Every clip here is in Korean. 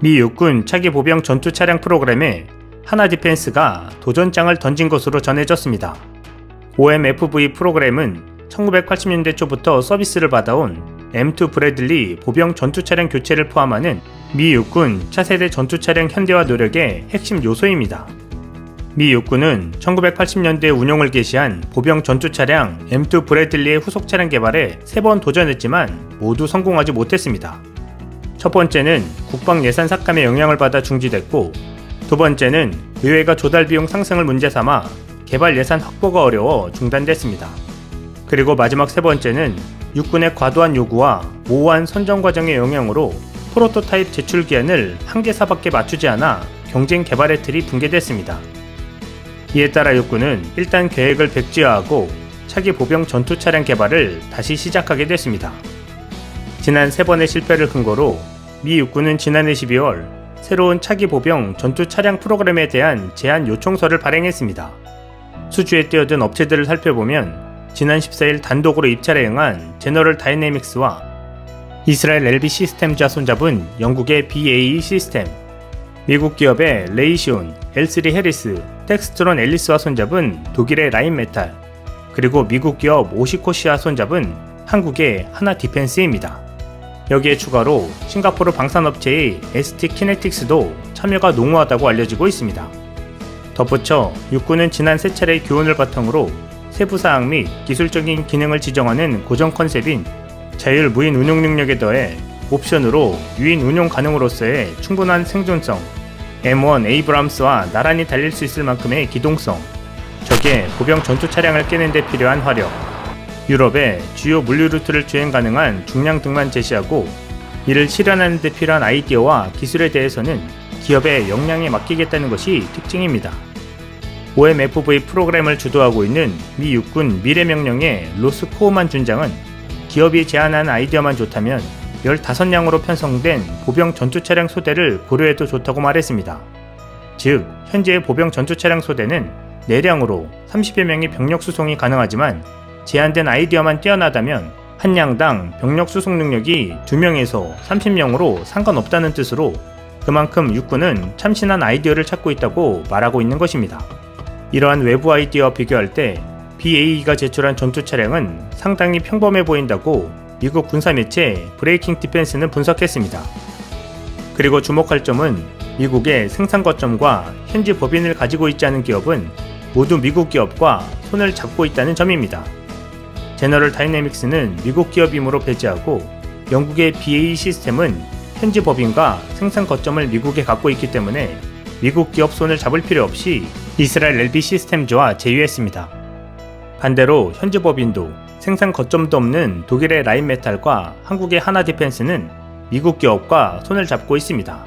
미 육군 차기 보병 전투 차량 프로그램에 하나디펜스가 도전장을 던진 것으로 전해졌습니다. OMFV 프로그램은 1980년대 초부터 서비스를 받아온 M2 브래들리 보병 전투 차량 교체를 포함하는 미 육군 차세대 전투 차량 현대화 노력의 핵심 요소입니다. 미 육군은 1980년대에 운용을 개시한 보병 전투 차량 M2 브래들리의 후속 차량 개발에 3번 도전했지만 모두 성공하지 못했습니다. 첫 번째는 국방 예산 삭감의 영향을 받아 중지됐고, 두 번째는 의회가 조달 비용 상승을 문제 삼아 개발 예산 확보가 어려워 중단됐습니다. 그리고 마지막 세 번째는 육군의 과도한 요구와 모호한 선정 과정의 영향으로 프로토타입 제출 기한을 한계사밖에 맞추지 않아 경쟁 개발의 틀이 붕괴됐습니다. 이에 따라 육군은 일단 계획을 백지화하고 차기 보병 전투 차량 개발을 다시 시작하게 됐습니다. 지난 3번의 실패를 근거로 미 육군은 지난해 12월 새로운 차기 보병 전투 차량 프로그램에 대한 제안 요청서를 발행했습니다. 수주에 뛰어든 업체들을 살펴보면 지난 14일 단독으로 입찰에 응한 제너럴 다이내믹스와 이스라엘 LB 시스템즈와 손잡은 영국의 BAE 시스템, 미국 기업의 레이시온, L3 해리스, 텍스트론 앨리스와 손잡은 독일의 라인메탈, 그리고 미국 기업 오시코시와 손잡은 한국의 하나디펜스입니다. 여기에 추가로 싱가포르 방산업체의 ST 키네틱스도 참여가 농후하다고 알려지고 있습니다. 덧붙여 육군은 지난 3차례의 교훈을 바탕으로 세부사항 및 기술적인 기능을 지정하는 고정 컨셉인 자율 무인 운용 능력에 더해 옵션으로 유인 운용 가능으로서의 충분한 생존성, M1 에이브람스와 나란히 달릴 수 있을 만큼의 기동성, 적의 보병 전투 차량을 깨는 데 필요한 화력, 유럽의 주요 물류 루트를 주행 가능한 중량 등만 제시하고 이를 실현하는 데 필요한 아이디어와 기술에 대해서는 기업의 역량에 맡기겠다는 것이 특징입니다. OMFV 프로그램을 주도하고 있는 미 육군 미래명령의 로스 코우만 준장은 기업이 제안한 아이디어만 좋다면 15량으로 편성된 보병 전투 차량 소대를 고려해도 좋다고 말했습니다. 즉, 현재의 보병 전투 차량 소대는 4량으로 30여 명의 병력 수송이 가능하지만 제안된 아이디어만 뛰어나다면 한 량당 병력 수송 능력이 2명에서 30명으로 상관없다는 뜻으로 그만큼 육군은 참신한 아이디어를 찾고 있다고 말하고 있는 것입니다. 이러한 외부 아이디어와 비교할 때 BAE가 제출한 전투 차량은 상당히 평범해 보인다고 미국 군사매체 브레이킹 디펜스는 분석했습니다. 그리고 주목할 점은 미국의 생산 거점과 현지 법인을 가지고 있지 않은 기업은 모두 미국 기업과 손을 잡고 있다는 점입니다. 제너럴 다이내믹스는 미국 기업이므로 배제하고 영국의 BAE 시스템은 현지 법인과 생산 거점을 미국에 갖고 있기 때문에 미국 기업 손을 잡을 필요 없이 이스라엘 LB 시스템즈와 제휴했습니다. 반대로 현지 법인도 생산 거점도 없는 독일의 라인메탈과 한국의 하나디펜스는 미국 기업과 손을 잡고 있습니다.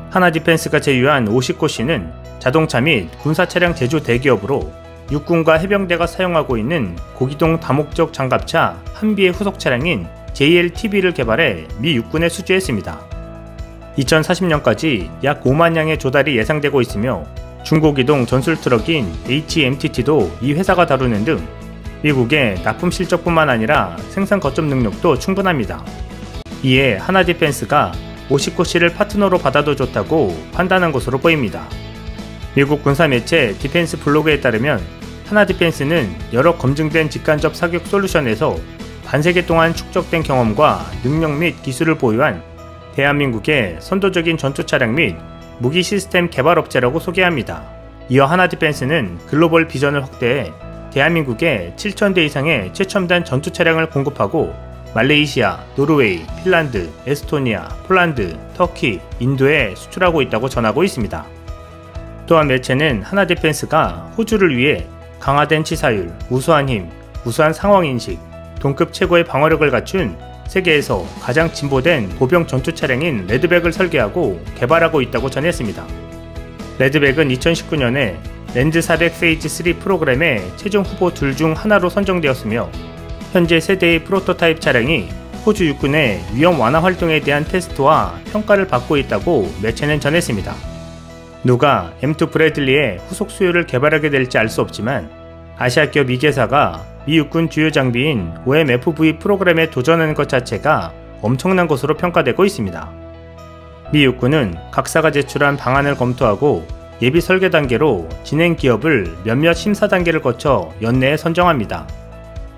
하나디펜스가 제휴한 오시코시는 자동차 및 군사 차량 제조 대기업으로 육군과 해병대가 사용하고 있는 고기동 다목적 장갑차 한비의 후속 차량인 JLTB를 개발해 미 육군에 수주했습니다. 2040년까지 약 5만 량의 조달이 예상되고 있으며 중고기동 전술 트럭인 HMTT도 이 회사가 다루는 등 미국의 납품 실적뿐만 아니라 생산 거점 능력도 충분합니다. 이에 하나디펜스가 오시코시를 파트너로 받아도 좋다고 판단한 것으로 보입니다. 미국 군사매체 디펜스 블로그에 따르면 하나디펜스는 여러 검증된 직간접 사격 솔루션에서 반세기 동안 축적된 경험과 능력 및 기술을 보유한 대한민국의 선도적인 전투 차량 및 무기 시스템 개발업체라고 소개합니다. 이어 하나디펜스는 글로벌 비전을 확대해 대한민국에 7,000대 이상의 최첨단 전투 차량을 공급하고 말레이시아, 노르웨이, 핀란드, 에스토니아, 폴란드, 터키, 인도에 수출하고 있다고 전하고 있습니다. 또한 매체는 하나디펜스가 호주를 위해 강화된 치사율, 우수한 힘, 우수한 상황인식, 동급 최고의 방어력을 갖춘 세계에서 가장 진보된 보병 전투 차량인 레드백을 설계하고 개발하고 있다고 전했습니다. 레드백은 2019년에 랜드 400 페이지 3 프로그램의 최종 후보 둘 중 하나로 선정되었으며 현재 세대의 프로토타입 차량이 호주 육군의 위험 완화 활동에 대한 테스트와 평가를 받고 있다고 매체는 전했습니다. 누가 M2 브래들리의 후속 수요를 개발하게 될지 알 수 없지만 아시아 기업 2개사가 미 육군 주요 장비인 OMFV 프로그램에 도전하는 것 자체가 엄청난 것으로 평가되고 있습니다. 미 육군은 각사가 제출한 방안을 검토하고 예비 설계 단계로 진행 기업을 몇몇 심사 단계를 거쳐 연내에 선정합니다.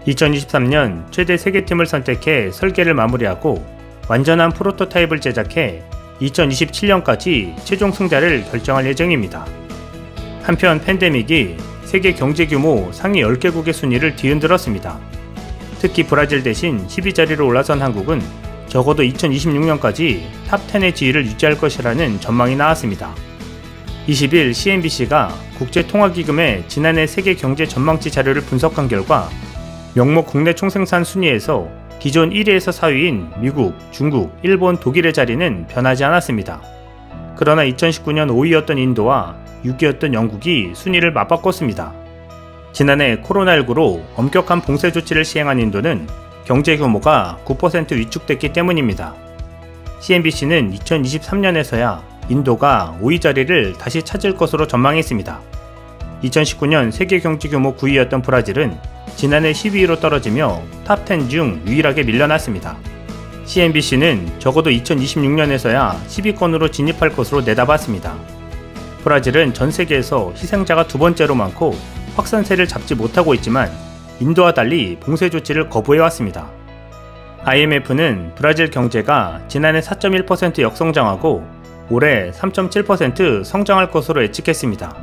2023년 최대 3개 팀을 선택해 설계를 마무리하고 완전한 프로토타입을 제작해 2027년까지 최종 승자를 결정할 예정입니다. 한편 팬데믹이 세계 경제 규모 상위 10개국의 순위를 뒤흔들었습니다. 특히 브라질 대신 12자리로 올라선 한국은 적어도 2026년까지 탑10의 지위를 유지할 것이라는 전망이 나왔습니다. 20일 CNBC가 국제통화기금의 지난해 세계 경제 전망치 자료를 분석한 결과 명목 국내 총생산 순위에서 기존 1위에서 4위인 미국, 중국, 일본, 독일의 자리는 변하지 않았습니다. 그러나 2019년 5위였던 인도와 6위였던 영국이 순위를 맞바꿨습니다. 지난해 코로나19로 엄격한 봉쇄 조치를 시행한 인도는 경제 규모가 9% 위축됐기 때문입니다. CNBC는 2023년에서야 인도가 5위 자리를 다시 찾을 것으로 전망했습니다. 2019년 세계 경제 규모 9위였던 브라질은 지난해 12위로 떨어지며 탑10 중 유일하게 밀려났습니다. CNBC는 적어도 2026년에서야 10위권으로 진입할 것으로 내다봤습니다. 브라질은 전 세계에서 희생자가 두 번째로 많고 확산세를 잡지 못하고 있지만 인도와 달리 봉쇄 조치를 거부해왔습니다. IMF는 브라질 경제가 지난해 4.1% 역성장하고 올해 3.7% 성장할 것으로 예측했습니다.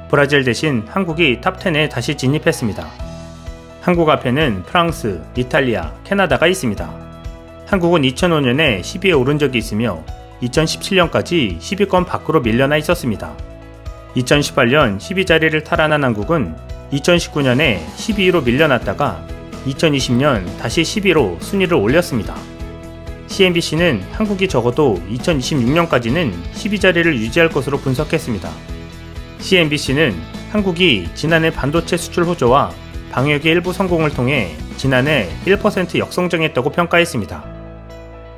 브라질 대신 한국이 탑10에 다시 진입했습니다. 한국 앞에는 프랑스, 이탈리아, 캐나다가 있습니다. 한국은 2005년에 10위에 오른 적이 있으며 2017년까지 10위권 밖으로 밀려나 있었습니다. 2018년 12자리를 탈환한 한국은 2019년에 12위로 밀려났다가 2020년 다시 10위로 순위를 올렸습니다. CNBC는 한국이 적어도 2026년까지는 12자리를 유지할 것으로 분석했습니다. CNBC는 한국이 지난해 반도체 수출 호조와 방역의 일부 성공을 통해 지난해 1% 역성장했다고 평가했습니다.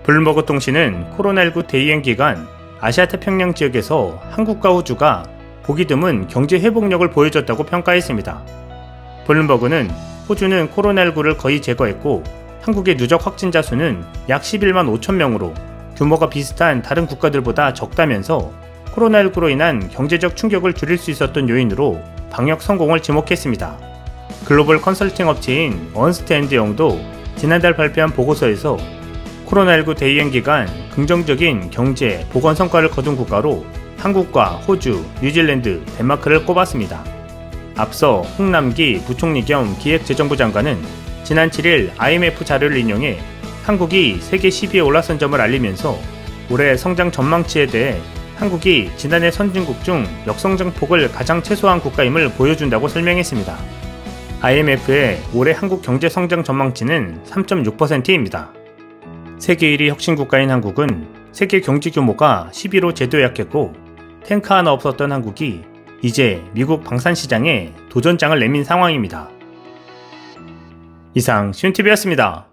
블룸버그 통신은 코로나19 대유행 기간 아시아태평양 지역에서 한국과 호주가 보기 드문 경제 회복력을 보여줬다고 평가했습니다. 블룸버그는 호주는 코로나19를 거의 제거했고 한국의 누적 확진자 수는 약 11만 5천 명으로 규모가 비슷한 다른 국가들보다 적다면서 코로나19로 인한 경제적 충격을 줄일 수 있었던 요인으로 방역 성공을 지목했습니다. 글로벌 컨설팅 업체인 언스트앤드영도 지난달 발표한 보고서에서 코로나19 대유행 기간 긍정적인 경제, 보건 성과를 거둔 국가로 한국과 호주, 뉴질랜드, 덴마크를 꼽았습니다. 앞서 홍남기 부총리 겸 기획재정부 장관은 지난 7일 IMF 자료를 인용해 한국이 세계 10위에 올라선 점을 알리면서 올해 성장 전망치에 대해 한국이 지난해 선진국 중 역성장폭을 가장 최소화한 국가임을 보여준다고 설명했습니다. IMF의 올해 한국 경제 성장 전망치는 3.6%입니다. 세계 1위 혁신국가인 한국은 세계 경제 규모가 10위로 제도약했고 탱크 하나 없었던 한국이 이제 미국 방산시장에 도전장을 내민 상황입니다. 이상 시윤TV였습니다.